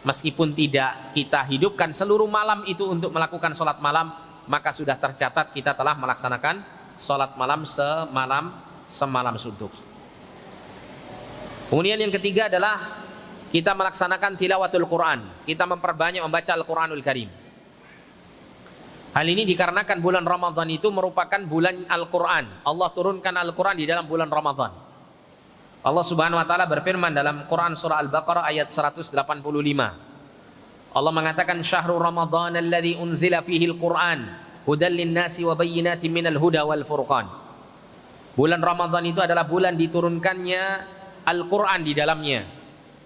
meskipun tidak kita hidupkan seluruh malam itu untuk melakukan sholat malam, maka sudah tercatat kita telah melaksanakan sholat malam semalam suntuk. Kemudian yang ketiga adalah kita melaksanakan tilawatul Quran. Kita memperbanyak membaca Al-Quranul Karim. Hal ini dikarenakan bulan Ramadan itu merupakan bulan Al-Quran. Allah turunkan Al-Quran di dalam bulan Ramadan. Allah Subhanahu wa taala berfirman dalam Quran surah Al-Baqarah ayat 185. Allah mengatakan, "Syahrul Ramadan alladzi unzila fihi al-Quran hudan lin-nasi wa bayyinatin minal huda wal furqan." Bulan Ramadan itu adalah bulan diturunkannya Al-Quran di dalamnya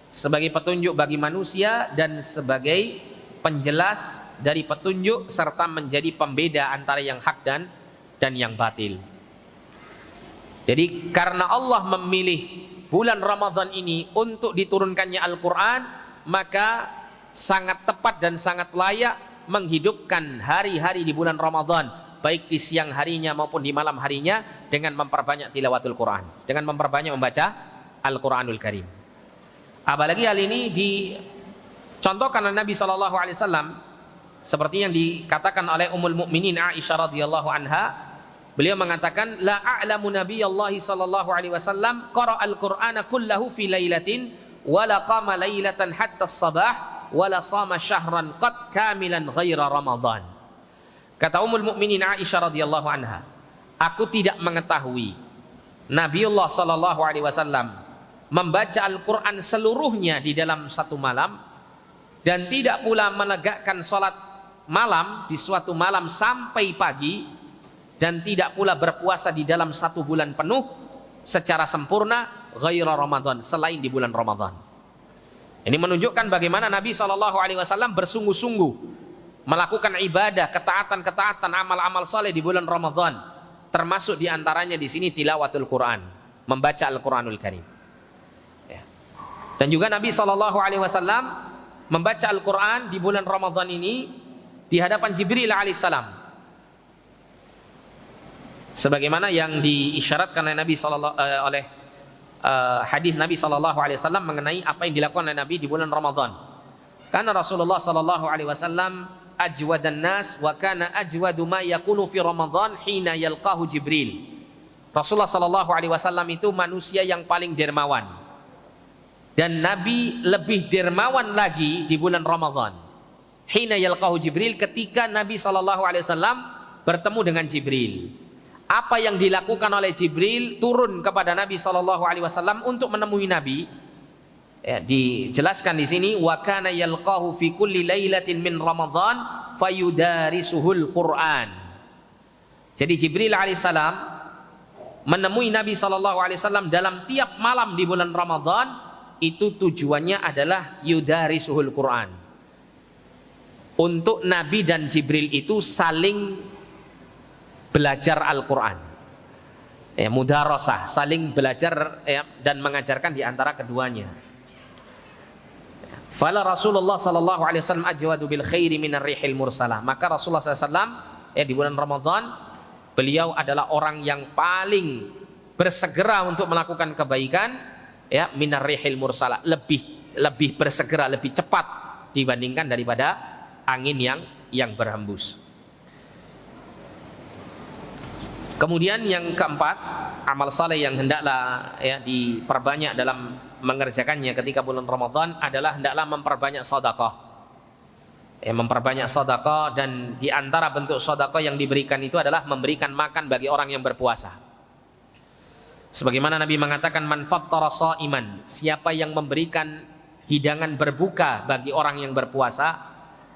sebagai petunjuk bagi manusia dan sebagai penjelas dari petunjuk, serta menjadi pembeda antara yang hak dan yang batil. Jadi karena Allah memilih bulan Ramadan ini untuk diturunkannya Al-Quran, maka sangat tepat dan sangat layak menghidupkan hari-hari di bulan Ramadan, baik di siang harinya maupun di malam harinya, dengan memperbanyak tilawatul Quran, dengan memperbanyak membaca Al-Quranul Karim. Apalagi hal ini dicontohkan oleh Nabi SAW, seperti yang dikatakan oleh Ummul Mukminin Aisyah radhiyallahu anha. Beliau mengatakan, "La a'lamu Nabiyallahi sallallahu alaihi wasallam qara al-Qur'ana kullahu fi lailatin wa la qama lailatan hatta as-sabah wa la shama syahran qad kamilan ghaira Ramadan." Kata Ummul Mukminin Aisyah radhiyallahu anha, "Aku tidak mengetahui Nabiullah sallallahu alaihi wasallam membaca Al-Quran seluruhnya di dalam satu malam, dan tidak pula menegakkan sholat malam di suatu malam sampai pagi, dan tidak pula berpuasa di dalam satu bulan penuh secara sempurna ghaira Ramadan, selain di bulan Ramadan." Ini menunjukkan bagaimana Nabi SAW bersungguh-sungguh melakukan ibadah, ketaatan-ketaatan, amal-amal saleh di bulan Ramadan, termasuk diantaranya di sini tilawatul Quran, membaca Al-Quranul Karim. Dan juga Nabi SAW membaca Al-Quran di bulan Ramadan ini di hadapan Jibril alaihissalam, sebagaimana yang diisyaratkan oleh Nabi oleh hadis Nabi SAW mengenai apa yang dilakukan oleh Nabi di bulan Ramadan. Karena Rasulullah SAW ajwadan nas wa kana ajwadu ma yakunu fi Ramadan hina yalqahu Jibril. Rasulullah SAW itu manusia yang paling dermawan, dan Nabi lebih dermawan lagi di bulan Ramadan. Hina yalqahu Jibril, ketika Nabi SAW bertemu dengan Jibril. Apa yang dilakukan oleh Jibril turun kepada Nabi SAW untuk menemui Nabi, dijelaskan di sini, wa kana yalqahu fi kulli lailatin min Ramadan fayudarisuhul Quran. Jadi Jibril alaihissalam menemui Nabi SAW dalam tiap malam di bulan Ramadan. Itu tujuannya adalah yudarisuhul Quran, untuk Nabi dan Jibril itu saling belajar Al-Quran, mudarasah, saling belajar dan mengajarkan di antara keduanya. Fala Rasulullah sallallahu alaihi wasallam ajwadu bil khairi minar rihil mursalah. Maka Rasulullah SAW di bulan Ramadan beliau adalah orang yang paling bersegera untuk melakukan kebaikan minar rihil mursalah, lebih bersegera, lebih cepat dibandingkan daripada angin yang berhembus. Kemudian yang keempat, amal saleh yang hendaklah diperbanyak dalam mengerjakannya ketika bulan Ramadan adalah hendaklah memperbanyak sedekah. Memperbanyak sedekah, dan di antara bentuk sedekah yang diberikan itu adalah memberikan makan bagi orang yang berpuasa. Sebagaimana Nabi mengatakan, man fattara shaiman, siapa yang memberikan hidangan berbuka bagi orang yang berpuasa,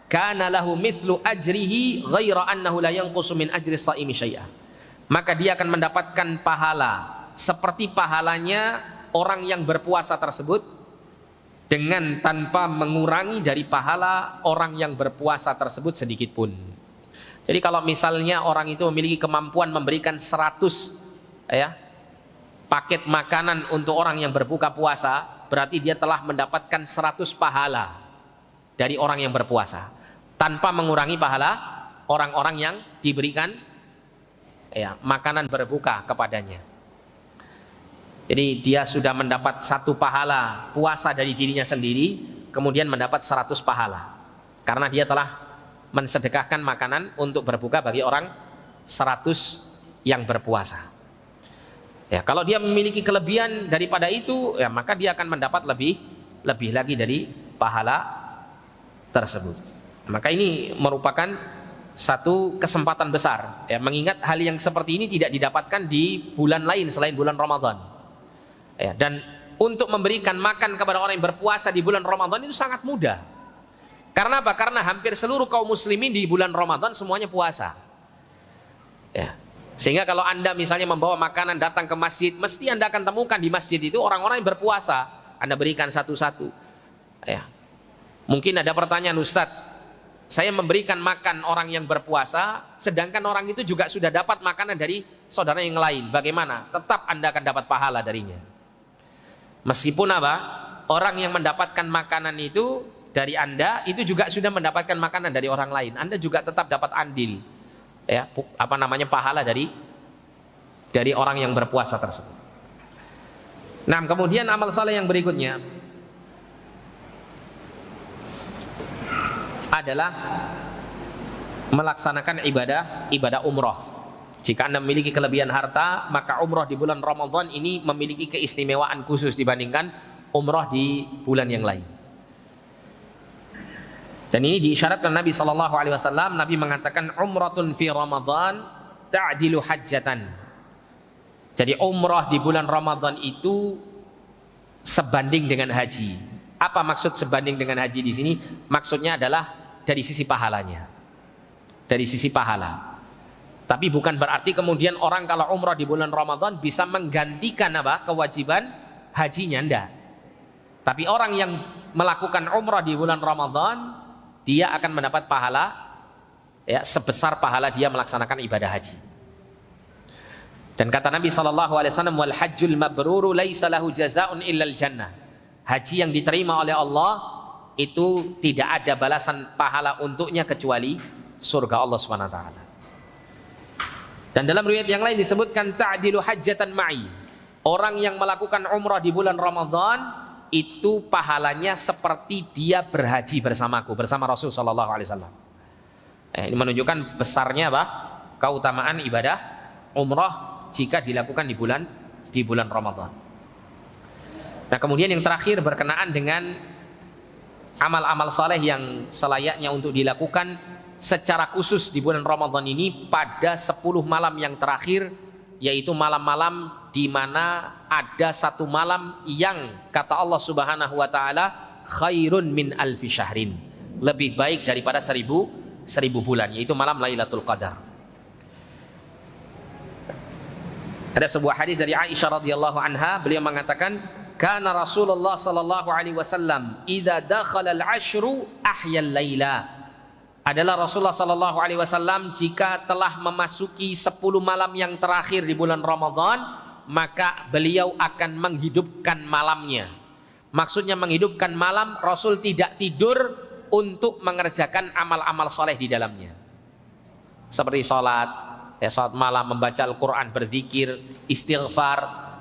kana lahu mithlu ajrihi ghaira annahu la yanqusu min ajri shaimi syai'a. Maka dia akan mendapatkan pahala seperti pahalanya orang yang berpuasa tersebut, dengan tanpa mengurangi dari pahala orang yang berpuasa tersebut sedikit pun. Jadi kalau misalnya orang itu memiliki kemampuan memberikan 100 paket makanan untuk orang yang berbuka puasa, berarti dia telah mendapatkan 100 pahala dari orang yang berpuasa, tanpa mengurangi pahala orang-orang yang diberikan makanan berbuka kepadanya. Jadi dia sudah mendapat 1 pahala puasa dari dirinya sendiri, kemudian mendapat 100 pahala karena dia telah mensedekahkan makanan untuk berbuka bagi orang 100 yang berpuasa. Kalau dia memiliki kelebihan daripada itu, maka dia akan mendapat lebih lagi dari pahala tersebut. Maka ini merupakan satu kesempatan besar, mengingat hal yang seperti ini tidak didapatkan di bulan lain selain bulan Ramadan. Dan untuk memberikan makan kepada orang yang berpuasa di bulan Ramadan itu sangat mudah. Karena apa? Karena hampir seluruh kaum muslimin di bulan Ramadan semuanya puasa. Sehingga kalau Anda misalnya membawa makanan datang ke masjid, mesti Anda akan temukan di masjid itu orang-orang yang berpuasa. Anda berikan satu-satu. Mungkin ada pertanyaan, Ustadz, saya memberikan makan orang yang berpuasa, sedangkan orang itu juga sudah dapat makanan dari saudara yang lain. Bagaimana? Tetap Anda akan dapat pahala darinya. Meskipun apa? Orang yang mendapatkan makanan itu dari Anda, itu juga sudah mendapatkan makanan dari orang lain. Anda juga tetap dapat andil, pahala dari orang yang berpuasa tersebut. Nah, kemudian amal saleh yang berikutnya adalah melaksanakan ibadah umroh. Jika Anda memiliki kelebihan harta, maka umroh di bulan Ramadan ini memiliki keistimewaan khusus dibandingkan umroh di bulan yang lain. Dan ini diisyaratkan Nabi SAW. Nabi mengatakan, umratun fi Ramadan ta'dilu hajjatan. Jadi umroh di bulan Ramadan itu sebanding dengan haji. Apa maksud sebanding dengan haji di sini? Maksudnya adalah dari sisi pahalanya. Dari sisi pahala. Tapi bukan berarti kemudian orang kalau umrah di bulan Ramadan bisa menggantikan kewajiban hajinya, enggak. Tapi orang yang melakukan umrah di bulan Ramadan, dia akan mendapat pahala sebesar pahala dia melaksanakan ibadah haji. Dan kata Nabi SAW, wal hajjul mabruru laisa lahu jazaa'un illal jannah. Haji yang diterima oleh Allah itu tidak ada balasan pahala untuknya kecuali surga Allah SWT. Dan dalam riwayat yang lain disebutkan ta'dilu hajjatan ma'i. Orang yang melakukan umrah di bulan Ramadan itu pahalanya seperti dia berhaji bersamaku, bersama Rasul sallallahu alaihi wasallam. Ini menunjukkan besarnya keutamaan ibadah umrah jika dilakukan di bulan Ramadan. Nah, kemudian yang terakhir berkenaan dengan amal-amal saleh yang selayaknya untuk dilakukan secara khusus di bulan Ramadan ini pada 10 malam yang terakhir, yaitu malam-malam di mana ada satu malam yang kata Allah Subhanahu wa taala khairun min alfi syahrin, lebih baik daripada 1000 bulan, yaitu malam Lailatul Qadar. Ada sebuah hadis dari Aisyah radhiyallahu anha, beliau mengatakan, kana Rasulullah sallallahu alaihi wasallam idza dakhala al-ashru ahya al-laila. Adalah Rasulullah sallallahu alaihi wasallam jika telah memasuki 10 malam yang terakhir di bulan Ramadan, maka beliau akan menghidupkan malamnya. Maksudnya menghidupkan malam, Rasul tidak tidur untuk mengerjakan amal-amal soleh di dalamnya. Seperti sholat, sholat malam, membaca Al-Quran, berzikir, istighfar,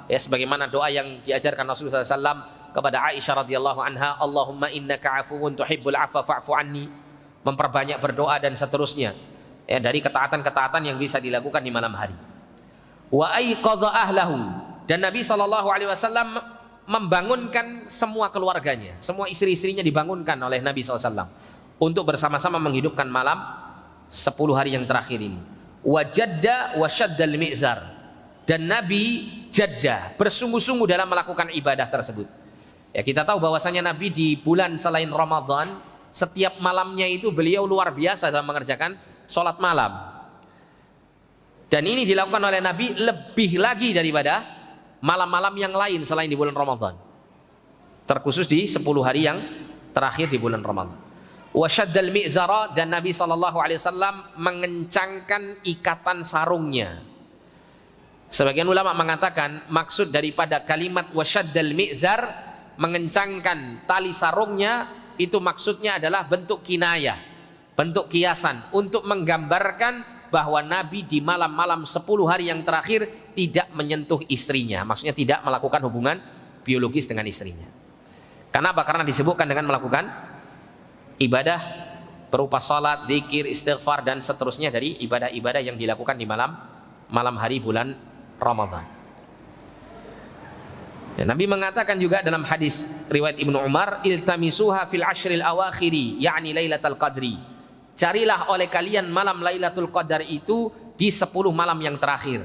sebagaimana doa yang diajarkan Rasulullah SAW kepada Aisyah radhiyallahu anha, Allahumma innaka afuwun tuhibbul afwa fa'fu anni. Memperbanyak berdoa dan seterusnya. Dari ketaatan-ketaatan yang bisa dilakukan di malam hari. Wa aiqadha ahlahu, dan Nabi SAW membangunkan semua keluarganya, semua istri-istrinya dibangunkan oleh Nabi SAW untuk bersama-sama menghidupkan malam 10 hari yang terakhir ini. Wajadda wasyaddal mi'zar, dan Nabi jadda, bersungguh-sungguh dalam melakukan ibadah tersebut. Kita tahu bahwasanya Nabi di bulan selain Ramadan, setiap malamnya itu beliau luar biasa dalam mengerjakan sholat malam. Dan ini dilakukan oleh Nabi lebih lagi daripada malam-malam yang lain selain di bulan Ramadan, terkhusus di 10 hari yang terakhir di bulan Ramadan. Wasyaddal mi'zara, dan Nabi SAW mengencangkan ikatan sarungnya. Sebagian ulama mengatakan maksud daripada kalimat wasyaddal mi'zar, mengencangkan tali sarungnya, itu maksudnya adalah bentuk kinayah, bentuk kiasan untuk menggambarkan bahwa Nabi di malam-malam 10 hari yang terakhir tidak menyentuh istrinya. Maksudnya tidak melakukan hubungan biologis dengan istrinya. Kenapa? Karena disebutkan dengan melakukan ibadah berupa salat, zikir, istighfar dan seterusnya dari ibadah-ibadah yang dilakukan di malam hari bulan Ramadan. Nabi mengatakan juga dalam hadis riwayat Ibnu Umar, iltamisuha fil ashril awakhiri, yakni lailatul qadri. Carilah oleh kalian malam Lailatul Qadar itu di 10 malam yang terakhir.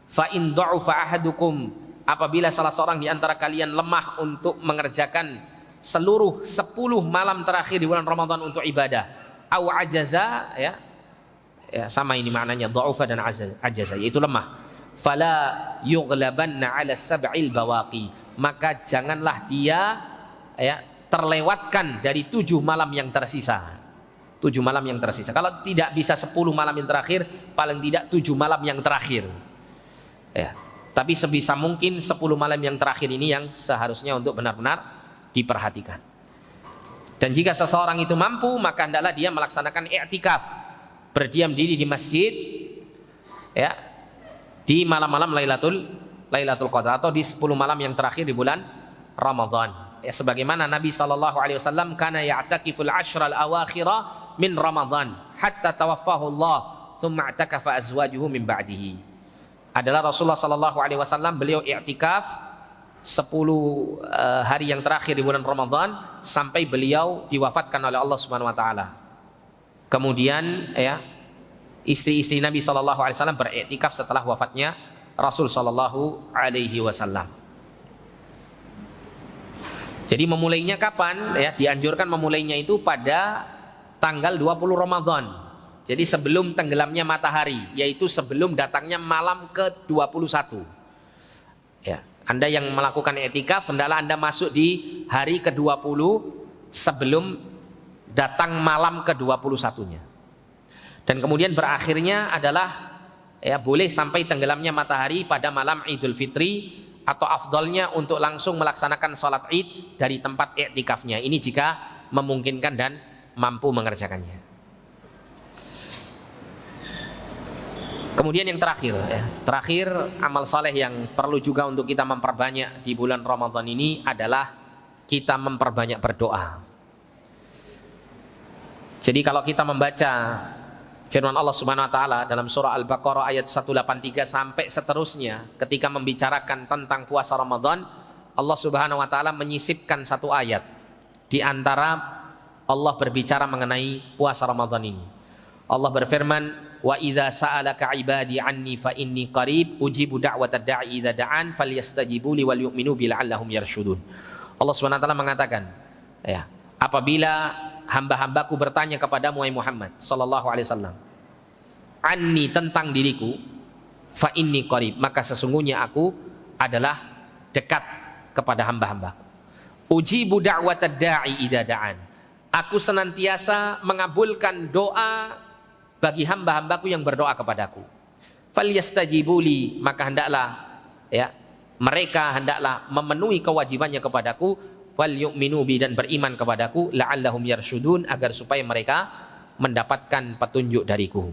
Fa in dha'ufa ahadukum, apabila salah seorang di antara kalian lemah untuk mengerjakan seluruh 10 malam terakhir di bulan Ramadan untuk ibadah, au ajaza, sama ini maknanya dha'ufa dan ajaza, yaitu lemah. Fala yughlabanna 'ala sab'il bawaqi, maka janganlah dia terlewatkan dari 7 malam yang tersisa. 7 malam yang tersisa. Kalau tidak bisa 10 malam yang terakhir, paling tidak 7 malam yang terakhir. Tapi sebisa mungkin 10 malam yang terakhir ini yang seharusnya untuk benar-benar diperhatikan. Dan jika seseorang itu mampu, maka hendaklah dia melaksanakan i'tikaf, berdiam diri di masjid, di malam-malam Lailatul Qadar atau di 10 malam yang terakhir di bulan Ramadan. Sebagaimana Nabi SAW kana ya'takiful ashral awakhira min Ramadan hatta tawaffahu Allah thumma i'takafa azwajuhu min ba'dihi. Adalah Rasulullah SAW, beliau i'tikaf 10 hari yang terakhir di bulan Ramadan sampai beliau diwafatkan oleh Allah Subhanahu wa taala. Kemudian istri-istri Nabi SAW beriktikaf setelah wafatnya Rasul SAW. Jadi memulainya kapan? Dianjurkan memulainya itu pada tanggal 20 Ramadan. Jadi sebelum tenggelamnya matahari, yaitu sebelum datangnya malam ke-21. Anda yang melakukan i'tikaf, hendaklah Anda masuk di hari ke-20 sebelum datang malam ke-21-nya. Dan kemudian berakhirnya adalah boleh sampai tenggelamnya matahari pada malam Idul Fitri, atau afdalnya untuk langsung melaksanakan sholat id dari tempat i'tikafnya. Ini jika memungkinkan dan mampu mengerjakannya. Kemudian yang terakhir amal soleh yang perlu juga untuk kita memperbanyak di bulan Ramadan ini adalah kita memperbanyak berdoa. Jadi kalau kita membaca firman Allah Subhanahu wa taala dalam surah Al-Baqarah ayat 183 sampai seterusnya, ketika membicarakan tentang puasa Ramadan, Allah Subhanahu wa taala menyisipkan satu ayat di antara Allah berbicara mengenai puasa Ramadan ini. Allah berfirman, "Wa idza sa'alaka 'ibadi 'anni fa inni qarib ujibu da'watad da'i idza da'an falyastajibu li wal yu'minu bi la'allahum yarshudun." Allah Subhanahu wa taala mengatakan, apabila hamba-hambaku bertanya kepadamu wahai Muhammad sallallahu alaihi wasallam, anni tentang diriku, fa inni qarib, maka sesungguhnya aku adalah dekat kepada hamba-hambaku. Ujibu da'watad da'i idza da'an, aku senantiasa mengabulkan doa bagi hamba-hambaku yang berdoa kepadaku. Falyastajibuli, maka hendaklah mereka hendaklah memenuhi kewajibannya kepadaku. wal yu'minu bi, dan beriman kepadaku, la'allahum yarsyudun, agar supaya mereka mendapatkan petunjuk dariku.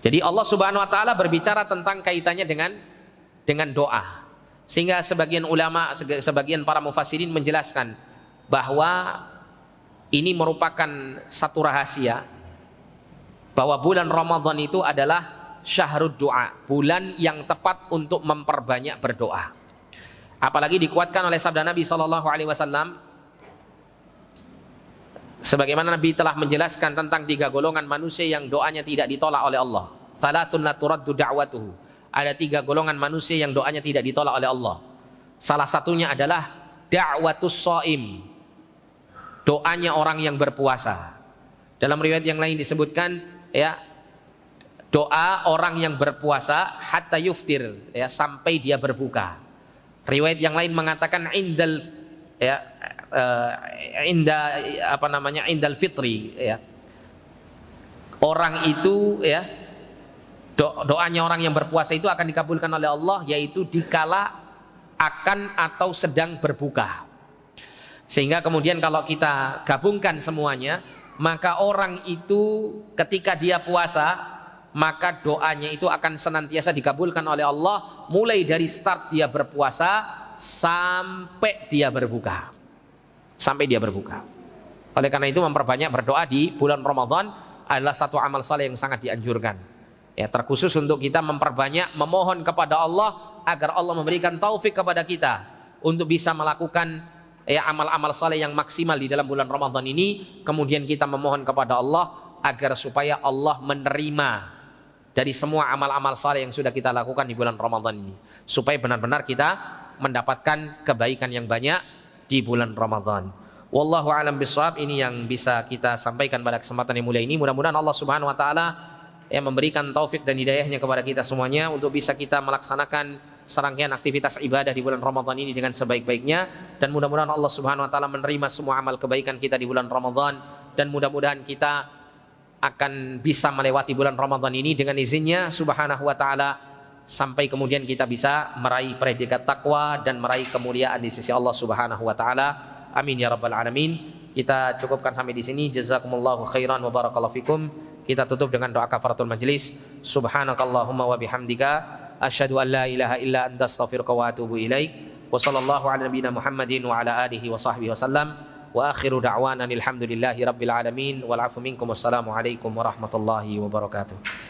Jadi Allah Subhanahu wa taala berbicara tentang kaitannya dengan doa. Sehingga sebagian ulama, sebagian para mufassirin menjelaskan bahwa ini merupakan satu rahasia, bahwa bulan Ramadan itu adalah syahrud doa, bulan yang tepat untuk memperbanyak berdoa. Apalagi dikuatkan oleh sabda Nabi SAW, sebagaimana Nabi telah menjelaskan tentang 3 golongan manusia yang doanya tidak ditolak oleh Allah. Salatsun la turaddu da'watuhu. Ada 3 golongan manusia yang doanya tidak ditolak oleh Allah. Salah satunya adalah da'watus shaim, doanya orang yang berpuasa. Dalam riwayat yang lain disebutkan, ya, doa orang yang berpuasa hatta yuftir, ya, sampai dia berbuka. Riwayat yang lain mengatakan indal, ya, indal fitri, ya. Orang itu, ya, doanya orang yang berpuasa itu akan dikabulkan oleh Allah, yaitu dikala akan atau sedang berbuka. Sehingga kemudian kalau kita gabungkan semuanya, maka orang itu ketika dia puasa, maka doanya itu akan senantiasa dikabulkan oleh Allah, mulai dari start dia berpuasa sampai dia berbuka. Sampai dia berbuka. Oleh karena itu memperbanyak berdoa di bulan Ramadan adalah satu amal saleh yang sangat dianjurkan. Ya, terkhusus untuk kita memperbanyak memohon kepada Allah agar Allah memberikan taufik kepada kita untuk bisa melakukan, ya, amal-amal saleh yang maksimal di dalam bulan Ramadan ini. Kemudian kita memohon kepada Allah agar supaya Allah menerima dari semua amal-amal saleh yang sudah kita lakukan di bulan Ramadan ini, supaya benar-benar kita mendapatkan kebaikan yang banyak di bulan Ramadan. Wallahu a'lam bishawab. Ini yang bisa kita sampaikan pada kesempatan yang mulia ini. Mudah-mudahan Allah Subhanahu wa taala yang memberikan taufik dan hidayahnya kepada kita semuanya untuk bisa kita melaksanakan serangkaian aktivitas ibadah di bulan Ramadan ini dengan sebaik-baiknya, dan mudah-mudahan Allah Subhanahu wa taala menerima semua amal kebaikan kita di bulan Ramadan, dan mudah-mudahan kita akan bisa melewati bulan Ramadan ini dengan izinnya Subhanahu wa ta'ala, sampai kemudian kita bisa meraih predikat takwa dan meraih kemuliaan di sisi Allah Subhanahu wa ta'ala. Amin ya rabbal alamin. Kita cukupkan sampai di sini. Jazakumullahu khairan wa barakallahu fikum. Kita tutup dengan doa kafaratul majlis. Subhanakallahumma wa bihamdika asyhadu an la ilaha illa anta astaghfiruka wa atubu ilaik. Wa sallallahu ala nabiyyina Muhammadin wa ala alihi wa sahbihi wasallam. Wa akhiru da'wana alhamdulillahi rabbil alamin wal 'afu minkum. Wassalamu alaikum warahmatullahi wabarakatuh.